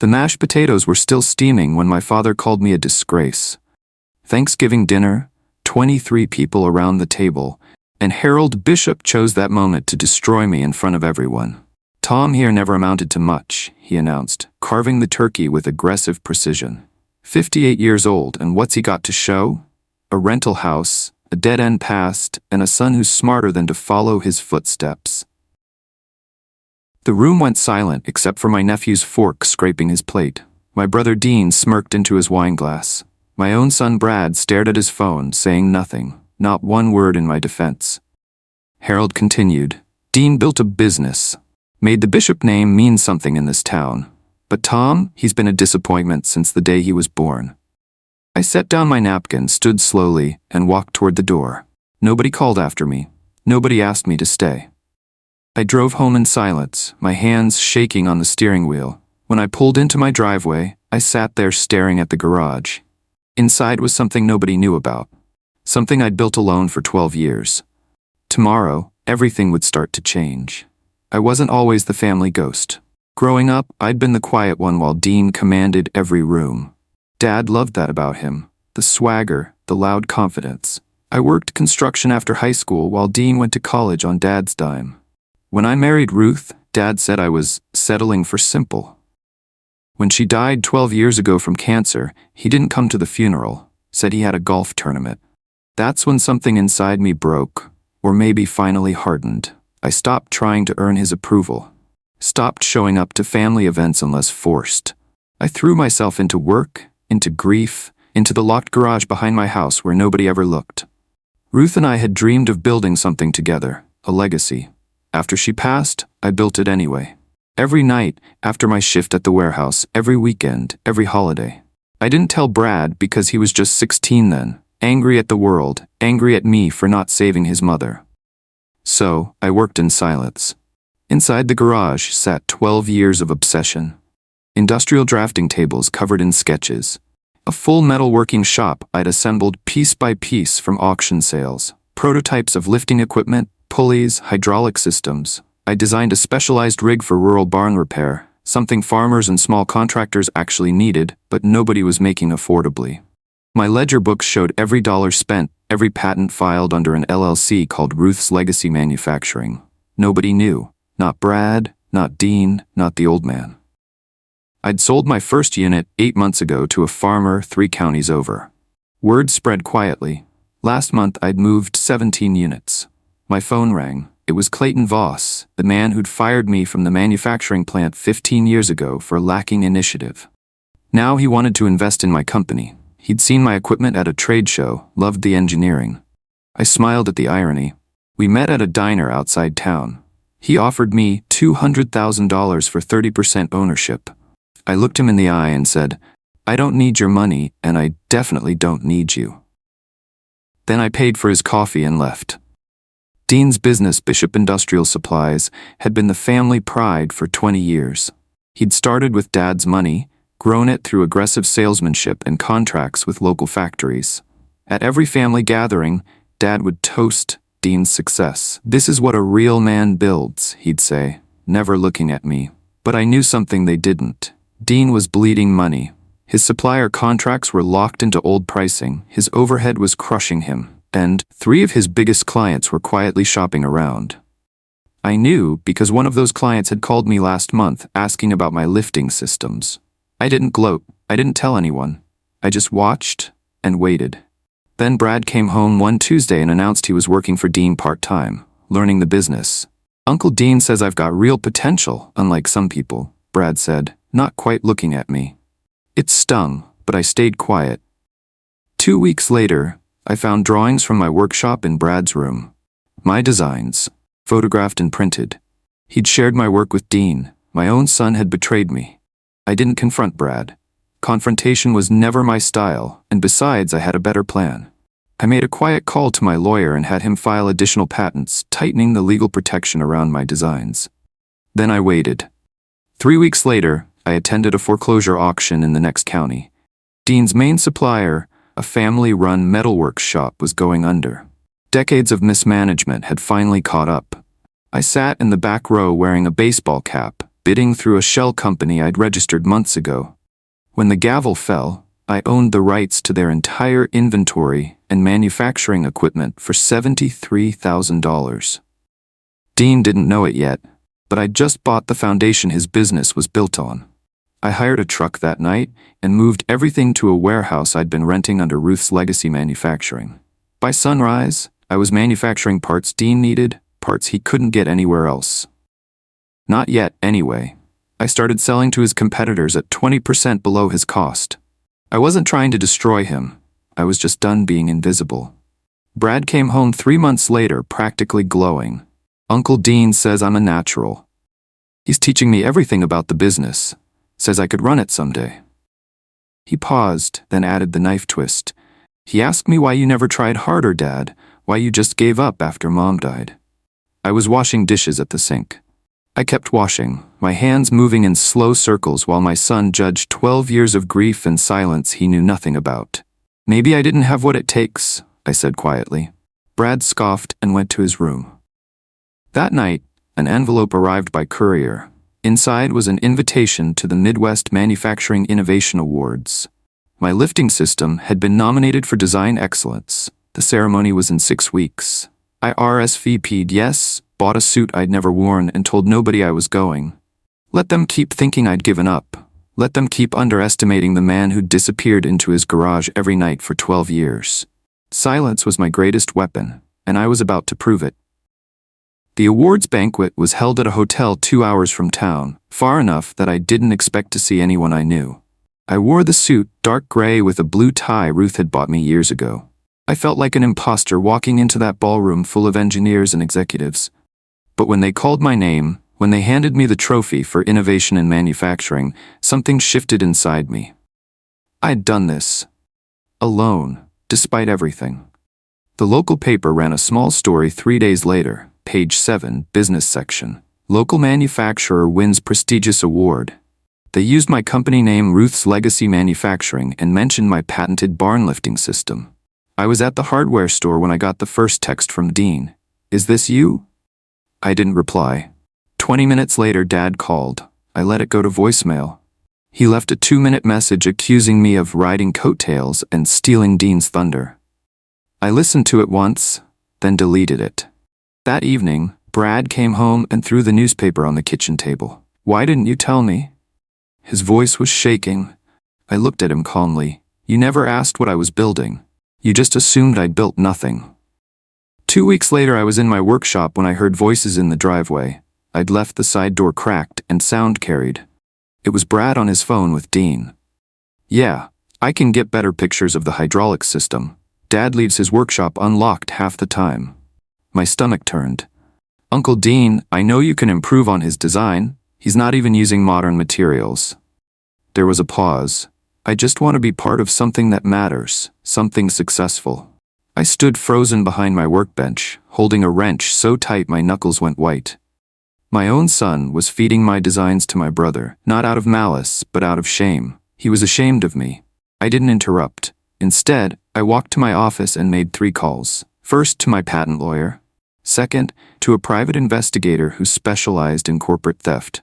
The mashed potatoes were still steaming when my father called me a disgrace. Thanksgiving dinner, 23 people around the table, and Harold Bishop chose that moment to destroy me in front of everyone. "Tom here never amounted to much," he announced, carving the turkey with aggressive precision. 58 years old, and what's he got to show? A rental house, a dead-end past, and a son who's smarter than to follow his footsteps. The room went silent except for my nephew's fork scraping his plate. My brother Dean smirked into his wineglass. My own son Brad stared at his phone, saying nothing, not one word in my defense. Harold continued. "Dean built a business. Made the Bishop name mean something in this town. But Tom, he's been a disappointment since the day he was born." I set down my napkin, stood slowly, and walked toward the door. Nobody called after me. Nobody asked me to stay. I drove home in silence, my hands shaking on the steering wheel. When I pulled into my driveway, I sat there staring at the garage. Inside was something nobody knew about. Something I'd built alone for 12 years. Tomorrow, everything would start to change. I wasn't always the family ghost. Growing up, I'd been the quiet one while Dean commanded every room. Dad loved that about him. The swagger, the loud confidence. I worked construction after high school while Dean went to college on Dad's dime. When I married Ruth, Dad said I was settling for simple. When she died 12 years ago from cancer, he didn't come to the funeral, said he had a golf tournament. That's when something inside me broke, or maybe finally hardened. I stopped trying to earn his approval. Stopped showing up to family events unless forced. I threw myself into work, into grief, into the locked garage behind my house where nobody ever looked. Ruth and I had dreamed of building something together, a legacy. After she passed, I built it anyway. Every night, after my shift at the warehouse, every weekend, every holiday. I didn't tell Brad because he was just 16 then, angry at the world, angry at me for not saving his mother. So, I worked in silence. Inside the garage sat 12 years of obsession. Industrial drafting tables covered in sketches. A full metalworking shop I'd assembled piece by piece from auction sales. Prototypes of lifting equipment, pulleys, hydraulic systems. I designed a specialized rig for rural barn repair, something farmers and small contractors actually needed, but nobody was making affordably. My ledger books showed every dollar spent, every patent filed under an LLC called Ruth's Legacy Manufacturing. Nobody knew. Not Brad, not Dean, not the old man. I'd sold my first unit 8 months ago to a farmer 3 counties over. Word spread quietly. Last month I'd moved 17 units. My phone rang. It was Clayton Voss, the man who'd fired me from the manufacturing plant 15 years ago for lacking initiative. Now he wanted to invest in my company. He'd seen my equipment at a trade show, loved the engineering. I smiled at the irony. We met at a diner outside town. He offered me $200,000 for 30% ownership. I looked him in the eye and said, "I don't need your money, and I definitely don't need you." Then I paid for his coffee and left. Dean's business, Bishop Industrial Supplies, had been the family pride for 20 years. He'd started with Dad's money, grown it through aggressive salesmanship and contracts with local factories. At every family gathering, Dad would toast Dean's success. "This is what a real man builds," he'd say, never looking at me. But I knew something they didn't. Dean was bleeding money. His supplier contracts were locked into old pricing, his overhead was crushing him, and 3 of his biggest clients were quietly shopping around. I knew because one of those clients had called me last month asking about my lifting systems. I didn't gloat, I didn't tell anyone. I just watched and waited. Then Brad came home one Tuesday and announced he was working for Dean part-time, learning the business. "Uncle Dean says I've got real potential, unlike some people," Brad said, not quite looking at me. It stung, but I stayed quiet. 2 weeks later, I found drawings from my workshop in Brad's room. My designs, photographed and printed. He'd shared my work with Dean. My own son had betrayed me. I didn't confront Brad. Confrontation was never my style, and besides, I had a better plan. I made a quiet call to my lawyer and had him file additional patents, tightening the legal protection around my designs. Then I waited. 3 weeks later, I attended a foreclosure auction in the next county. Dean's main supplier, a family-run metalworks shop, was going under. Decades of mismanagement had finally caught up. I sat in the back row wearing a baseball cap, bidding through a shell company I'd registered months ago. When the gavel fell, I owned the rights to their entire inventory and manufacturing equipment for $73,000. Dean didn't know it yet, but I'd just bought the foundation his business was built on. I hired a truck that night and moved everything to a warehouse I'd been renting under Ruth's Legacy Manufacturing. By sunrise, I was manufacturing parts Dean needed, parts he couldn't get anywhere else. Not yet, anyway. I started selling to his competitors at 20% below his cost. I wasn't trying to destroy him. I was just done being invisible. Brad came home 3 months later, practically glowing. Uncle Dean says I'm a natural. He's teaching me everything about the business. Says I could run it someday. He paused, then added the knife twist. He asked me why you never tried harder, Dad, why you just gave up after Mom died. I was washing dishes at the sink. I kept washing, my hands moving in slow circles while my son judged 12 years of grief and silence he knew nothing about. Maybe I didn't have what it takes, I said quietly. Brad scoffed and went to his room. That night, an envelope arrived by courier. Inside was an invitation to the Midwest Manufacturing Innovation Awards. My lifting system had been nominated for Design Excellence. The ceremony was in 6 weeks. I RSVP'd yes, bought a suit I'd never worn and told nobody I was going. Let them keep thinking I'd given up. Let them keep underestimating the man who'd disappeared into his garage every night for 12 years. Silence was my greatest weapon, and I was about to prove it. The awards banquet was held at a hotel 2 hours from town, far enough that I didn't expect to see anyone I knew. I wore the suit, dark gray with a blue tie Ruth had bought me years ago. I felt like an imposter walking into that ballroom full of engineers and executives. But when they called my name, when they handed me the trophy for innovation in manufacturing, something shifted inside me. I'd done this. Alone, despite everything. The local paper ran a small story 3 days later. Page 7, business section. Local manufacturer wins prestigious award. They used my company name Ruth's Legacy Manufacturing and mentioned my patented barn lifting system. I was at the hardware store when I got the first text from Dean. Is this you? I didn't reply. 20 minutes later, Dad called. I let it go to voicemail. He left a 2-minute message accusing me of riding coattails and stealing Dean's thunder. I listened to it once, then deleted it. That evening, Brad came home and threw the newspaper on the kitchen table. Why didn't you tell me? His voice was shaking. I looked at him calmly. You never asked what I was building. You just assumed I'd built nothing. 2 weeks later, I was in my workshop when I heard voices in the driveway. I'd left the side door cracked and sound carried. It was Brad on his phone with Dean. Yeah, I can get better pictures of the hydraulic system. Dad leaves his workshop unlocked half the time. My stomach turned. Uncle Dean, I know you can improve on his design. He's not even using modern materials. There was a pause. I just want to be part of something that matters, something successful. I stood frozen behind my workbench, holding a wrench so tight my knuckles went white. My own son was feeding my designs to my brother, not out of malice, but out of shame. He was ashamed of me. I didn't interrupt. Instead, I walked to my office and made 3 calls. First, to my patent lawyer. Second, to a private investigator who specialized in corporate theft.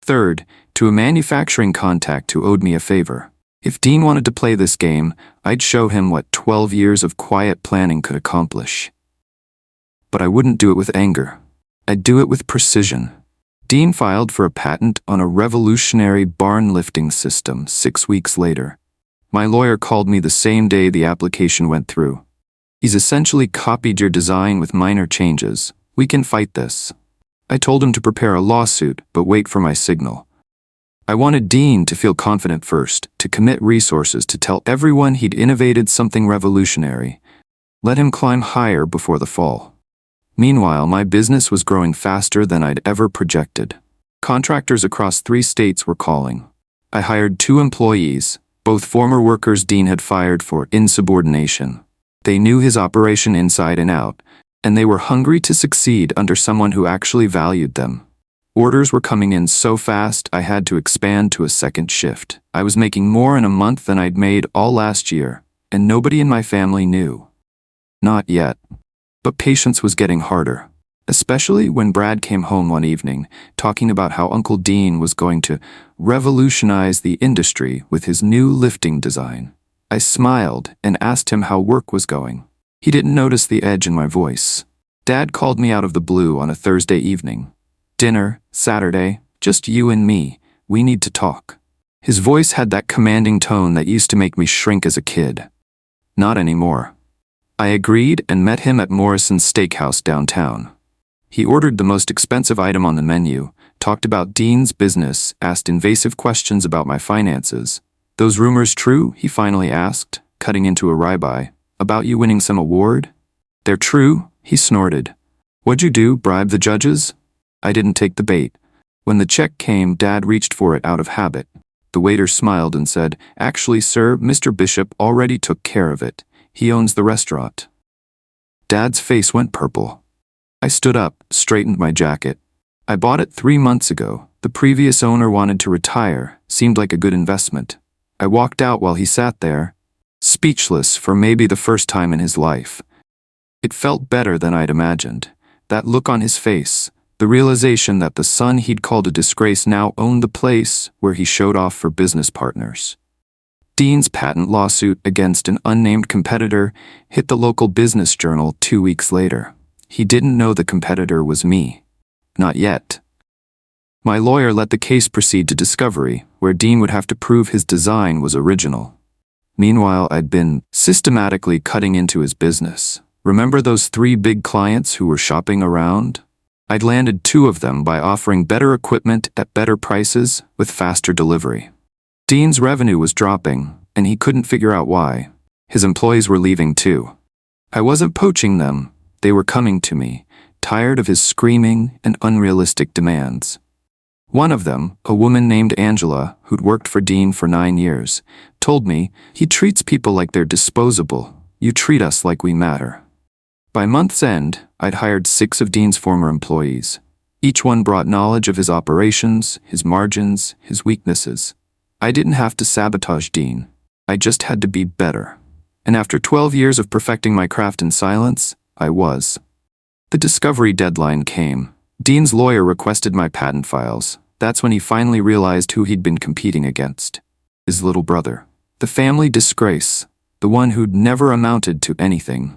Third, to a manufacturing contact who owed me a favor. If Dean wanted to play this game, I'd show him what 12 years of quiet planning could accomplish. But I wouldn't do it with anger. I'd do it with precision. Dean filed for a patent on a revolutionary barn lifting system 6 weeks later. My lawyer called me the same day the application went through. He's essentially copied your design with minor changes. We can fight this. I told him to prepare a lawsuit, but wait for my signal. I wanted Dean to feel confident first, to commit resources to tell everyone he'd innovated something revolutionary. Let him climb higher before the fall. Meanwhile, my business was growing faster than I'd ever projected. Contractors across 3 states were calling. I hired 2 employees, both former workers Dean had fired for insubordination. They knew his operation inside and out, and they were hungry to succeed under someone who actually valued them. Orders were coming in so fast I had to expand to a second shift. I was making more in a month than I'd made all last year, and nobody in my family knew. Not yet. But patience was getting harder. especially when Brad came home one evening talking about how Uncle Dean was going to revolutionize the industry with his new lifting design. I smiled and asked him how work was going. He didn't notice the edge in my voice. Dad called me out of the blue on a Thursday evening. "Dinner, Saturday, just you and me. We need to talk." His voice had that commanding tone that used to make me shrink as a kid. Not anymore. I agreed and met him at Morrison's Steakhouse downtown. He ordered the most expensive item on the menu, talked about Dean's business, asked invasive questions about my finances. "Those rumors true?" he finally asked, cutting into a ribeye. "About you winning some award?" "They're true," he snorted. "What'd you do, bribe the judges?" I didn't take the bait. When the check came, Dad reached for it out of habit. The waiter smiled and said, "Actually, sir, Mr. Bishop already took care of it. He owns the restaurant." Dad's face went purple. I stood up, straightened my jacket. "I bought it 3 months ago. The previous owner wanted to retire. Seemed like a good investment." I walked out while he sat there, speechless for maybe the first time in his life. It felt better than I'd imagined. That look on his face, the realization that the son he'd called a disgrace now owned the place where he showed off for business partners. Dean's patent lawsuit against an unnamed competitor hit the local business journal 2 weeks later. He didn't know the competitor was me. Not yet. My lawyer let the case proceed to discovery, where Dean would have to prove his design was original. Meanwhile, I'd been systematically cutting into his business. Remember those 3 big clients who were shopping around? I'd landed 2 of them by offering better equipment at better prices with faster delivery. Dean's revenue was dropping, and he couldn't figure out why. His employees were leaving too. I wasn't poaching them. They were coming to me, tired of his screaming and unrealistic demands. One of them, a woman named Angela, who'd worked for Dean for 9 years, told me, "He treats people like they're disposable. You treat us like we matter." By month's end, I'd hired 6 of Dean's former employees. Each one brought knowledge of his operations, his margins, his weaknesses. I didn't have to sabotage Dean. I just had to be better. And after 12 years of perfecting my craft in silence, I was. The discovery deadline came. Dean's lawyer requested my patent files. That's when he finally realized who he'd been competing against. His little brother. The family disgrace. The one who'd never amounted to anything.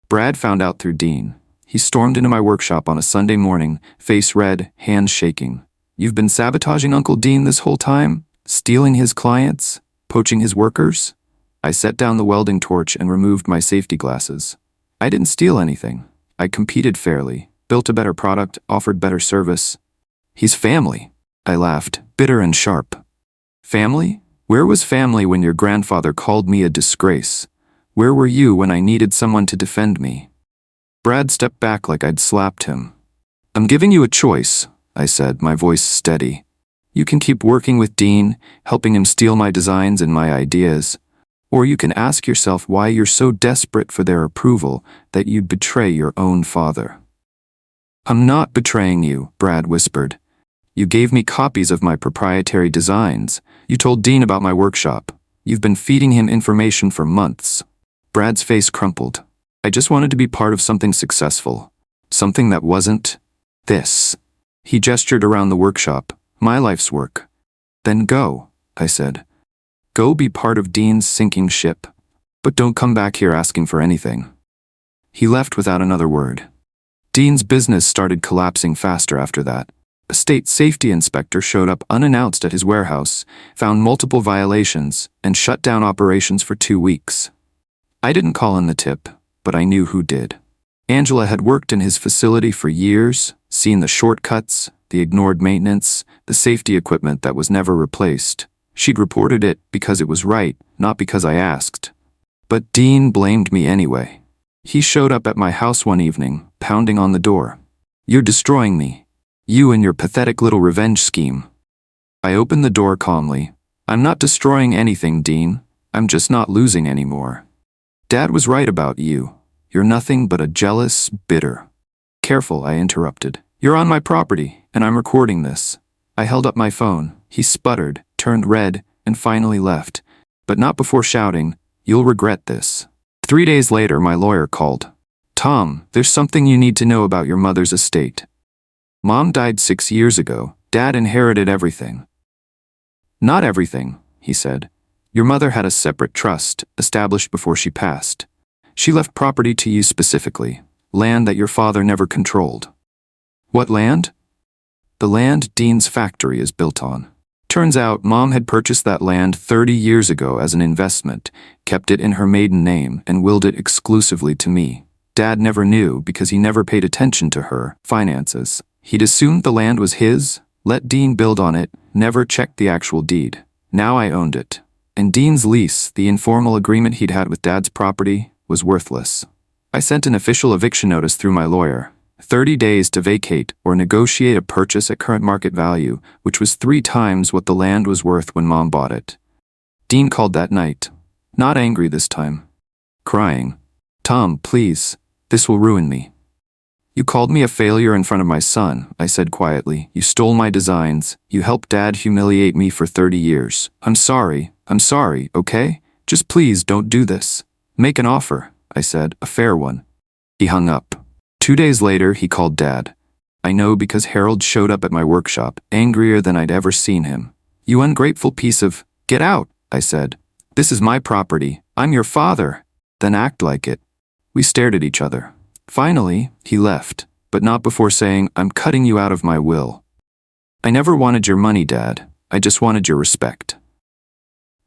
Brad found out through Dean. He stormed into my workshop on a Sunday morning, face red, hands shaking. "You've been sabotaging Uncle Dean this whole time? Stealing his clients? Poaching his workers?" I set down the welding torch and removed my safety glasses. I didn't steal anything. I competed fairly, built a better product, offered better service. "He's family," I laughed, bitter and sharp. "Family? Where was family when your grandfather called me a disgrace? Where were you when I needed someone to defend me?" Brad stepped back like I'd slapped him. "I'm giving you a choice," I said, my voice steady. "You can keep working with Dean, helping him steal my designs and my ideas. Or you can ask yourself why you're so desperate for their approval that you'd betray your own father." "I'm not betraying you," Brad whispered. "You gave me copies of my proprietary designs. You told Dean about my workshop. You've been feeding him information for months." Brad's face crumpled. "I just wanted to be part of something successful. Something that wasn't this." He gestured around the workshop. "My life's work." "Then go," I said. "Go be part of Dean's sinking ship. But don't come back here asking for anything." He left without another word. Dean's business started collapsing faster after that. A state safety inspector showed up unannounced at his warehouse, found multiple violations, and shut down operations for 2 weeks. I didn't call in the tip, but I knew who did. Angela had worked in his facility for years, seen the shortcuts, the ignored maintenance, the safety equipment that was never replaced. She'd reported it because it was right, not because I asked. But Dean blamed me anyway. He showed up at my house one evening, pounding on the door. "You're destroying me. You and your pathetic little revenge scheme." I opened the door calmly. "I'm not destroying anything, Dean. I'm just not losing anymore. Dad was right about you. You're nothing but a jealous, bitter—" "Careful," I interrupted. "You're on my property, and I'm recording this." I held up my phone. He sputtered, turned red, and finally left. But not before shouting, "You'll regret this." 3 days later, my lawyer called. Tom, there's something you need to know about your mother's estate. Mom died 6 years ago. Dad inherited everything. Not everything, he said. Your mother had a separate trust established before she passed. She left property to you specifically, land that your father never controlled. What land? The land Dean's factory is built on. Turns out Mom had purchased that land 30 years ago as an investment, kept it in her maiden name, and willed it exclusively to me. Dad never knew because he never paid attention to her finances. He'd assumed the land was his, let Dean build on it, never checked the actual deed. Now I owned it. And Dean's lease, the informal agreement he'd had with Dad's property, was worthless. I sent an official eviction notice through my lawyer. 30 days to vacate or negotiate a purchase at current market value, which was 3 times what the land was worth when Mom bought it. Dean called that night. Not angry this time. Crying. Tom, please. This will ruin me. You called me a failure in front of my son, I said quietly. You stole my designs. You helped Dad humiliate me for 30 years. I'm sorry, okay? Just please don't do this. Make an offer, I said, a fair one. He hung up. 2 days later, he called Dad. I know because Harold showed up at my workshop, angrier than I'd ever seen him. You ungrateful piece of... Get out, I said. This is my property. I'm your father. Then act like it. We stared at each other. Finally, he left, but not before saying, I'm cutting you out of my will. I never wanted your money, Dad. I just wanted your respect.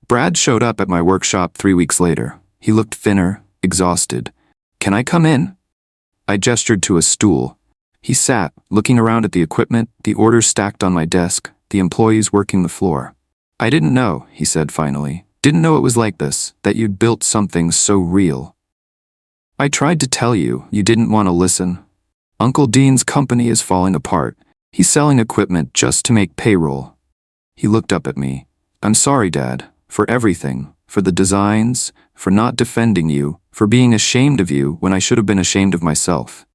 Brad showed up at my workshop 3 weeks later. He looked thinner, exhausted. Can I come in? I gestured to a stool. He sat, looking around at the equipment, the orders stacked on my desk, the employees working the floor. I didn't know, he said finally. Didn't know it was like this, that you'd built something so real. I tried to tell you, you didn't want to listen. Uncle Dean's company is falling apart. He's selling equipment just to make payroll. He looked up at me. I'm sorry, Dad, for everything, for the designs, for not defending you, for being ashamed of you when I should have been ashamed of myself.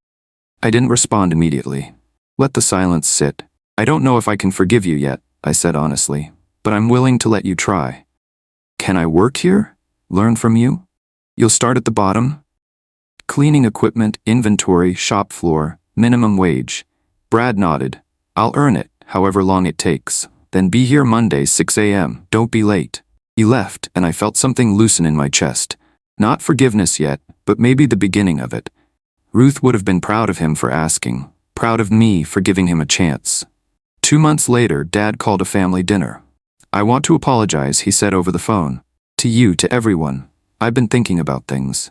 I didn't respond immediately. Let the silence sit. I don't know if I can forgive you yet, I said honestly, but I'm willing to let you try. Can I work here? Learn from you? You'll start at the bottom? Cleaning equipment, inventory, shop floor, minimum wage. Brad nodded. I'll earn it, however long it takes. Then be here Monday, 6 a.m. Don't be late. He left, and I felt something loosen in my chest. Not forgiveness yet, but maybe the beginning of it. Ruth would have been proud of him for asking, proud of me for giving him a chance. 2 months later, Dad called a family dinner. I want to apologize, he said over the phone. To you, to everyone. I've been thinking about things.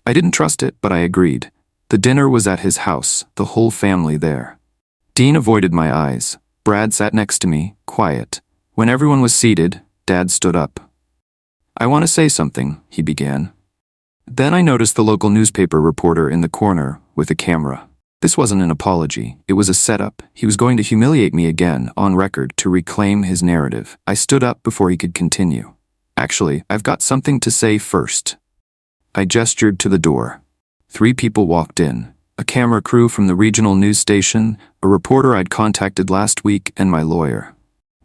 I didn't trust it, but I agreed. The dinner was at his house, the whole family there. Dean avoided my eyes. Brad sat next to me, quiet. When everyone was seated, Dad stood up. I want to say something, he began. Then I noticed the local newspaper reporter in the corner with a camera. This wasn't an apology, it was a setup. He was going to humiliate me again, on record, to reclaim his narrative. I stood up before he could continue. Actually, I've got something to say first. I gestured to the door. 3 people walked in. A camera crew from the regional news station, a reporter I'd contacted last week, and my lawyer.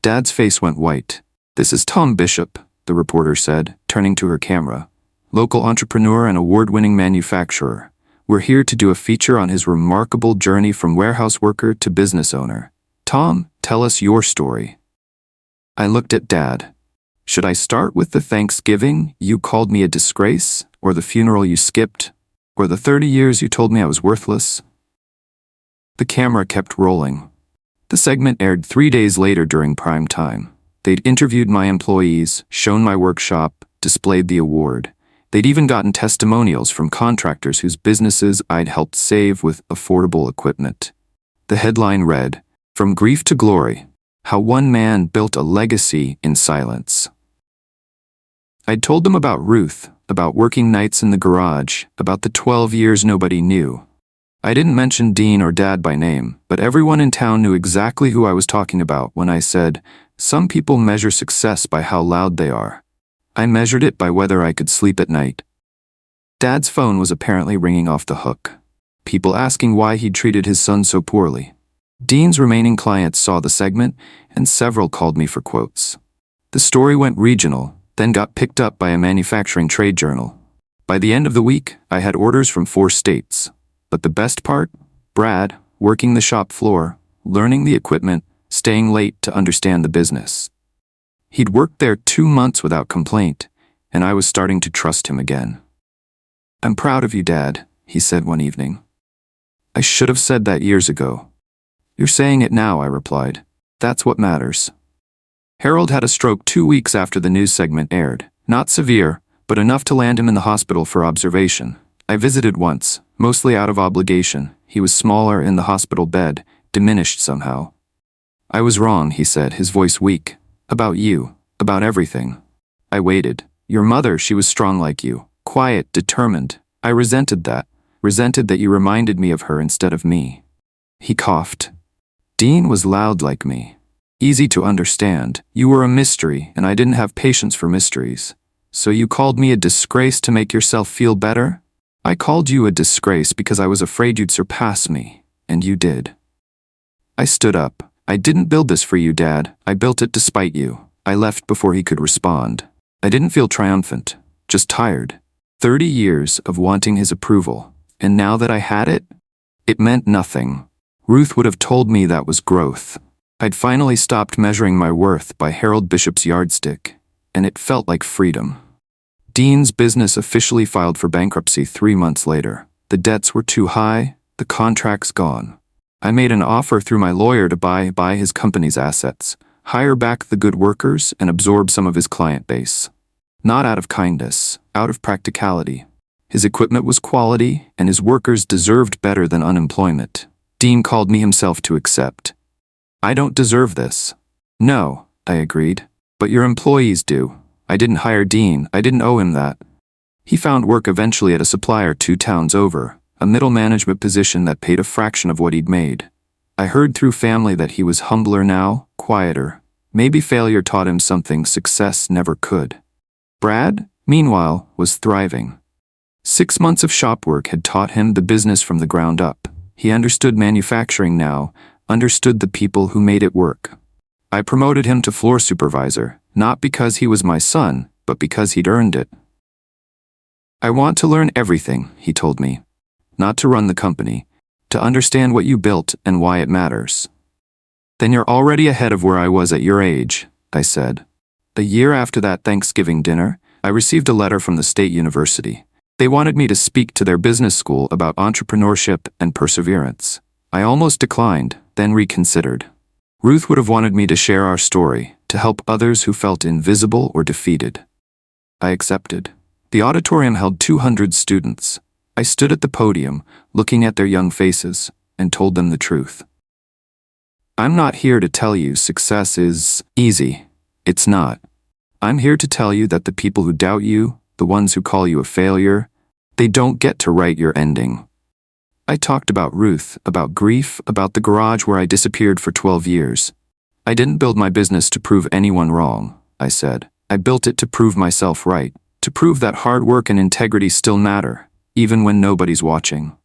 Dad's face went white. This is Tom Bishop, the reporter said, turning to her camera. Local entrepreneur and award-winning manufacturer. We're here to do a feature on his remarkable journey from warehouse worker to business owner. Tom, tell us your story. I looked at Dad. Should I start with the Thanksgiving you called me a disgrace, or the funeral you skipped, or the 30 years you told me I was worthless? The camera kept rolling. The segment aired 3 days later during prime time. They'd interviewed my employees, shown my workshop, displayed the award. They'd even gotten testimonials from contractors whose businesses I'd helped save with affordable equipment. The headline read, From Grief to Glory, How One Man Built a Legacy in Silence. I'd told them about Ruth, about working nights in the garage, about the 12 years nobody knew. I didn't mention Dean or Dad by name, but everyone in town knew exactly who I was talking about when I said, some people measure success by how loud they are. I measured it by whether I could sleep at night. Dad's phone was apparently ringing off the hook. People asking why he'd treated his son so poorly. Dean's remaining clients saw the segment, and several called me for quotes. The story went regional, then got picked up by a manufacturing trade journal. By the end of the week, I had orders from 4 states. But the best part? Brad, working the shop floor, learning the equipment, staying late to understand the business. He'd worked there 2 months without complaint, and I was starting to trust him again. "I'm proud of you, Dad," he said one evening. "I should have said that years ago." "You're saying it now," I replied. "That's what matters." Harold had a stroke 2 weeks after the news segment aired. Not severe, but enough to land him in the hospital for observation. I visited once, mostly out of obligation. He was smaller in the hospital bed, diminished somehow. "I was wrong," he said, his voice weak. "About you, about everything." I waited. "Your mother, she was strong like you, quiet, determined. I resented that you reminded me of her instead of me." He coughed. "Dean was loud like me. Easy to understand. You were a mystery, and I didn't have patience for mysteries. So you called me a disgrace to make yourself feel better?" "I called you a disgrace because I was afraid you'd surpass me, and you did." I stood up. "I didn't build this for you, Dad. I built it despite you." I left before he could respond. I didn't feel triumphant, just tired. 30 years of wanting his approval, and now that I had it, it meant nothing. Ruth would have told me that was growth. I'd finally stopped measuring my worth by Harold Bishop's yardstick, and it felt like freedom. Dean's business officially filed for bankruptcy 3 months later. The debts were too high, the contracts gone. I made an offer through my lawyer to buy his company's assets, hire back the good workers, and absorb some of his client base. Not out of kindness, out of practicality. His equipment was quality, and his workers deserved better than unemployment. Dean called me himself to accept. "I don't deserve this." "No," I agreed. "But your employees do. I didn't hire Dean, I didn't owe him that." He found work eventually at a supplier 2 towns over, a middle management position that paid a fraction of what he'd made. I heard through family that he was humbler now, quieter. Maybe failure taught him something success never could. Brad, meanwhile, was thriving. 6 months of shop work had taught him the business from the ground up. He understood manufacturing now, understood the people who made it work. I promoted him to floor supervisor, not because he was my son, but because he'd earned it. "I want to learn everything," he told me. "Not to run the company, to understand what you built and why it matters." "Then you're already ahead of where I was at your age," I said. A year after that Thanksgiving dinner, I received a letter from the state university. They wanted me to speak to their business school about entrepreneurship and perseverance. I almost declined, then reconsidered. Ruth would have wanted me to share our story, to help others who felt invisible or defeated. I accepted. The auditorium held 200 students. I stood at the podium, looking at their young faces, and told them the truth. "I'm not here to tell you success is easy. It's not. I'm here to tell you that the people who doubt you, the ones who call you a failure, they don't get to write your ending." I talked about Ruth, about grief, about the garage where I disappeared for 12 years. "I didn't build my business to prove anyone wrong," I said. "I built it to prove myself right, to prove that hard work and integrity still matter, even when nobody's watching."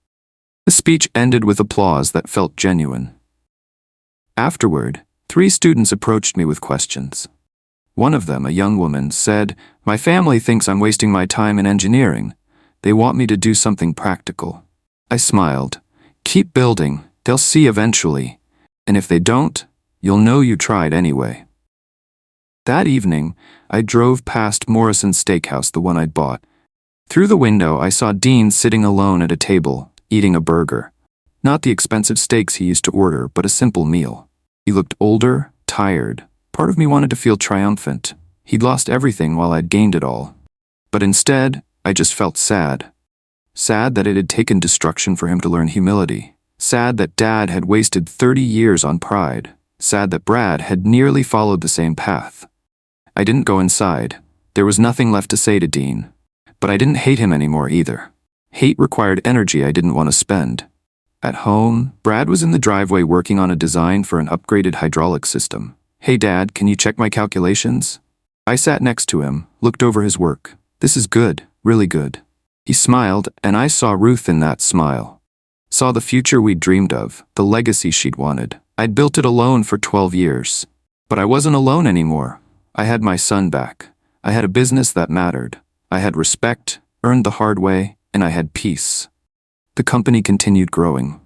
The speech ended with applause that felt genuine. Afterward, 3 students approached me with questions. One of them, a young woman, said, "My family thinks I'm wasting my time in engineering. They want me to do something practical." I smiled. "Keep building, they'll see eventually. And if they don't, you'll know you tried anyway." That evening, I drove past Morrison's Steakhouse, the one I'd bought. Through the window, I saw Dean sitting alone at a table, eating a burger. Not the expensive steaks he used to order, but a simple meal. He looked older, tired. Part of me wanted to feel triumphant. He'd lost everything while I'd gained it all. But instead, I just felt sad. Sad that it had taken destruction for him to learn humility. Sad that Dad had wasted 30 years on pride. Sad that Brad had nearly followed the same path. I didn't go inside. There was nothing left to say to Dean. But I didn't hate him anymore either. Hate required energy I didn't want to spend. At home, Brad was in the driveway working on a design for an upgraded hydraulic system. "Hey Dad, can you check my calculations?" I sat next to him, looked over his work. "This is good, really good." He smiled, and I saw Ruth in that smile. Saw the future we'd dreamed of, the legacy she'd wanted. I'd built it alone for 12 years. But I wasn't alone anymore. I had my son back. I had a business that mattered. I had respect, earned the hard way, and I had peace. The company continued growing.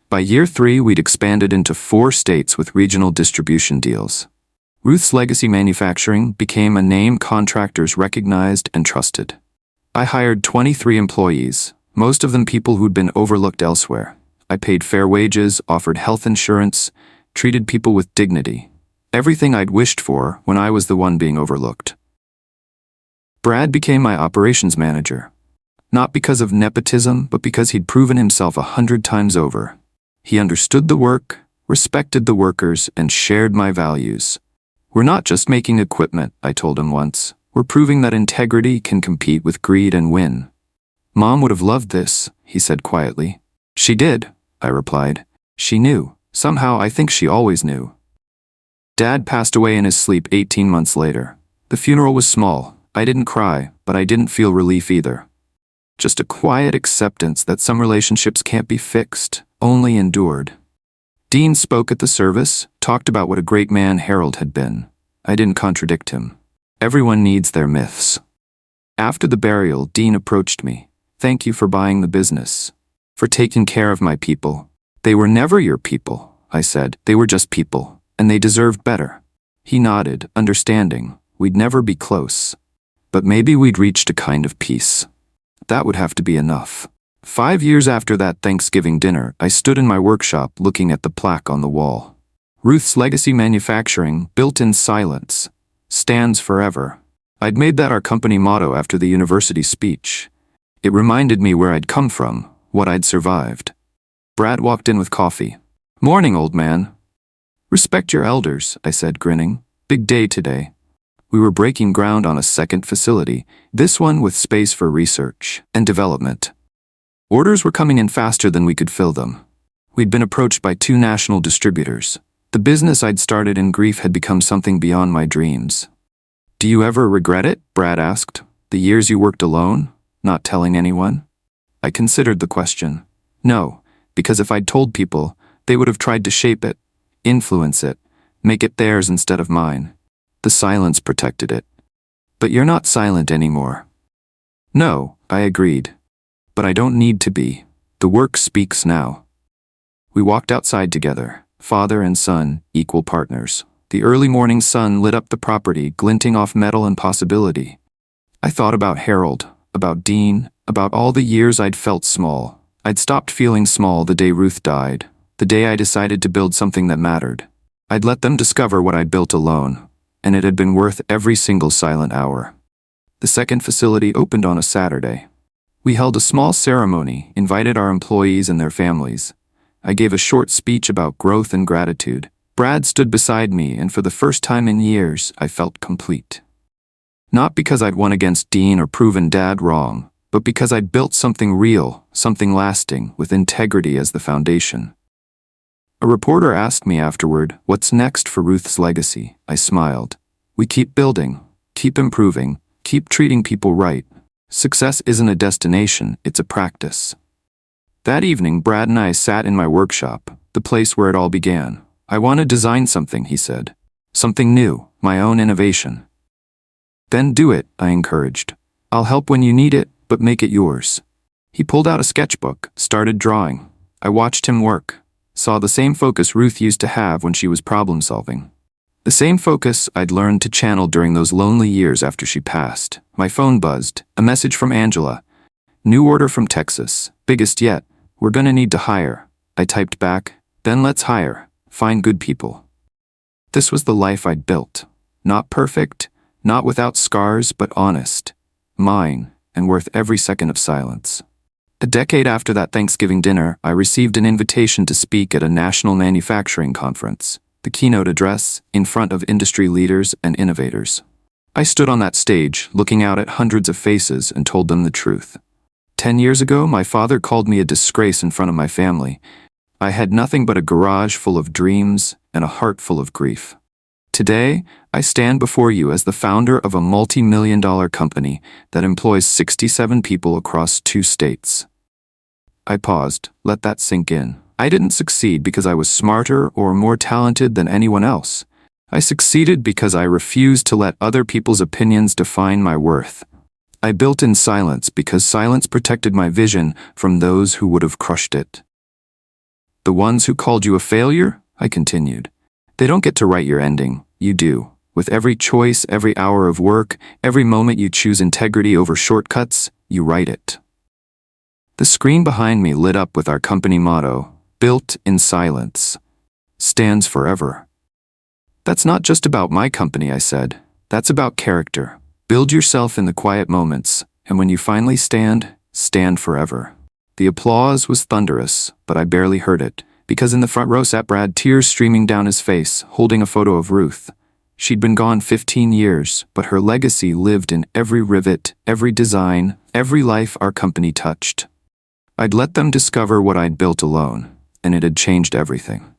By year 3, we'd expanded into 4 states with regional distribution deals. Ruth's Legacy Manufacturing became a name contractors recognized and trusted. I hired 23 employees, most of them people who'd been overlooked elsewhere. I paid fair wages, offered health insurance, treated people with dignity. Everything I'd wished for when I was the one being overlooked. Brad became my operations manager. Not because of nepotism, but because he'd proven himself 100 times over. He understood the work, respected the workers, and shared my values. "We're not just making equipment," I told him once. "We're proving that integrity can compete with greed and win." "Mom would have loved this," he said quietly. "She did," I replied. "She knew. Somehow I think she always knew." Dad passed away in his sleep 18 months later. The funeral was small. I didn't cry, but I didn't feel relief either. Just a quiet acceptance that some relationships can't be fixed, only endured. Dean spoke at the service, talked about what a great man Harold had been. I didn't contradict him. Everyone needs their myths. After the burial, Dean approached me. "Thank you for buying the business, for taking care of my people." "They were never your people," I said. "They were just people, and they deserved better." He nodded, understanding. We'd never be close, but maybe we'd reached a kind of peace. That would have to be enough. 5 years after that Thanksgiving dinner, I stood in my workshop looking at the plaque on the wall. Ruth's Legacy Manufacturing, built in silence, stands forever. I'd made that our company motto after the university speech. It reminded me where I'd come from, what I'd survived. Brad walked in with coffee. "Morning, old man." "Respect your elders," I said, grinning. "Big day today." We were breaking ground on a second facility, this one with space for research and development. Orders were coming in faster than we could fill them. We'd been approached by 2 national distributors. The business I'd started in grief had become something beyond my dreams. "Do you ever regret it?" Brad asked. "The years you worked alone, not telling anyone?" I considered the question. No, because if I'd told people, they would have tried to shape it, influence it, make it theirs instead of mine. The silence protected it. "But you're not silent anymore." "No," I agreed. "But I don't need to be. The work speaks now." We walked outside together, father and son, equal partners. The early morning sun lit up the property, glinting off metal and possibility. I thought about Harold, about Dean, about all the years I'd felt small. I'd stopped feeling small the day Ruth died, the day I decided to build something that mattered. I'd let them discover what I'd built alone, and it had been worth every single silent hour. The second facility opened on a Saturday. We held a small ceremony, invited our employees and their families. I gave a short speech about growth and gratitude. Brad stood beside me, and for the first time in years, I felt complete. Not because I'd won against Dean or proven Dad wrong, but because I'd built something real, something lasting, with integrity as the foundation. A reporter asked me afterward, "What's next for Ruth's Legacy?" I smiled. "We keep building, keep improving, keep treating people right. Success isn't a destination, it's a practice." That evening, Brad and I sat in my workshop, the place where it all began. "I want to design something," he said. "Something new, my own innovation." "Then do it," I encouraged. "I'll help when you need it, but make it yours." He pulled out a sketchbook, started drawing. I watched him work, saw the same focus Ruth used to have when she was problem-solving. The same focus I'd learned to channel during those lonely years after she passed. My phone buzzed, a message from Angela. "New order from Texas, biggest yet. We're gonna need to hire." I typed back, "Then let's hire, find good people." This was the life I'd built. Not perfect, not without scars, but honest. Mine, and worth every second of silence. A decade after that Thanksgiving dinner, I received an invitation to speak at a national manufacturing conference. The keynote address, in front of industry leaders and innovators. I stood on that stage, looking out at hundreds of faces, and told them the truth. 10 years ago, my father called me a disgrace in front of my family. I had nothing but a garage full of dreams and a heart full of grief. Today, I stand before you as the founder of a multi-million-dollar company that employs 67 people across 2 states. I paused, let that sink in. I didn't succeed because I was smarter or more talented than anyone else. I succeeded because I refused to let other people's opinions define my worth. I built in silence because silence protected my vision from those who would have crushed it. The ones who called you a failure? I continued. They don't get to write your ending. You do. With every choice, every hour of work, every moment you choose integrity over shortcuts, you write it. The screen behind me lit up with our company motto, "Built in silence. Stands forever." That's not just about my company, I said. That's about character. Build yourself in the quiet moments, and when you finally stand, stand forever. The applause was thunderous, but I barely heard it, because in the front row sat Brad, tears streaming down his face, holding a photo of Ruth. She'd been gone 15 years, but her legacy lived in every rivet, every design, every life our company touched. I'd let them discover what I'd built alone, and it had changed everything.